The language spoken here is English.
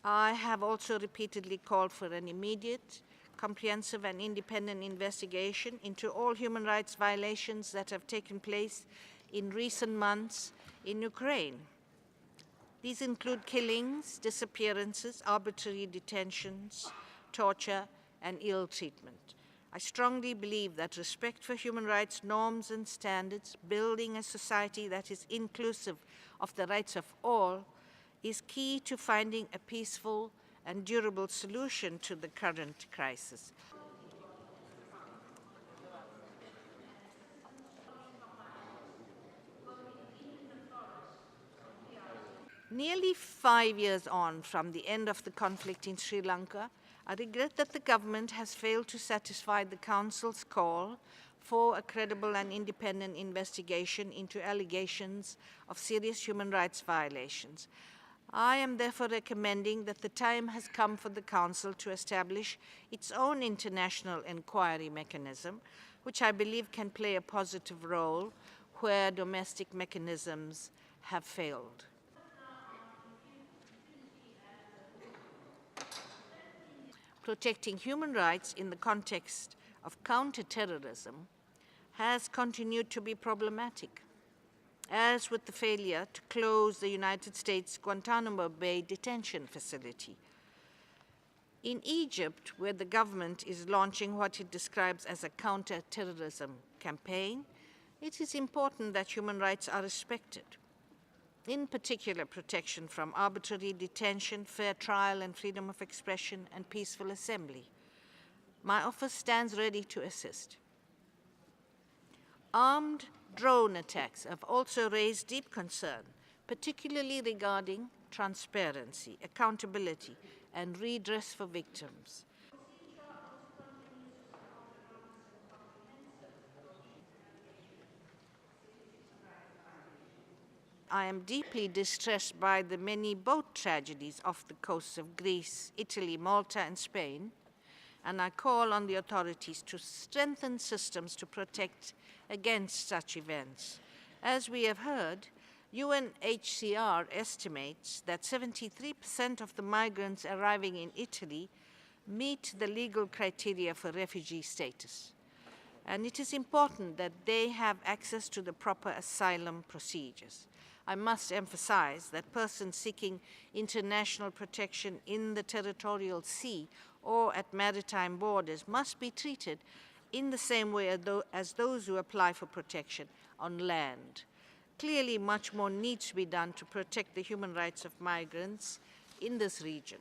I have also repeatedly called for an immediate, comprehensive and independent investigation into all human rights violations that have taken place in recent months in Ukraine. These include killings, disappearances, arbitrary detentions, torture, and ill treatment. I strongly believe that respect for human rights norms and standards, building a society that is inclusive of the rights of all, is key to finding a peaceful and durable solution to the current crisis. Nearly 5 years on from the end of the conflict in Sri Lanka, I regret that the government has failed to satisfy the Council's call for a credible and independent investigation into allegations of serious human rights violations. I am therefore recommending that the time has come for the Council to establish its own international inquiry mechanism, which I believe can play a positive role where domestic mechanisms have failed. Protecting human rights in the context of counterterrorism has continued to be problematic, as with the failure to close the United States Guantanamo Bay detention facility. In Egypt, where the government is launching what it describes as a counterterrorism campaign, it is important that human rights are respected. In particular, protection from arbitrary detention, fair trial and freedom of expression, and peaceful assembly. My office stands ready to assist. Armed drone attacks have also raised deep concern, particularly regarding transparency, accountability, and redress for victims. I am deeply distressed by the many boat tragedies off the coasts of Greece, Italy, Malta, and Spain, and I call on the authorities to strengthen systems to protect against such events. As we have heard, UNHCR estimates that 73% of the migrants arriving in Italy meet the legal criteria for refugee status, and it is important that they have access to the proper asylum procedures. I must emphasize that persons seeking international protection in the territorial sea or at maritime borders must be treated in the same way as those who apply for protection on land. Clearly, much more needs to be done to protect the human rights of migrants in this region.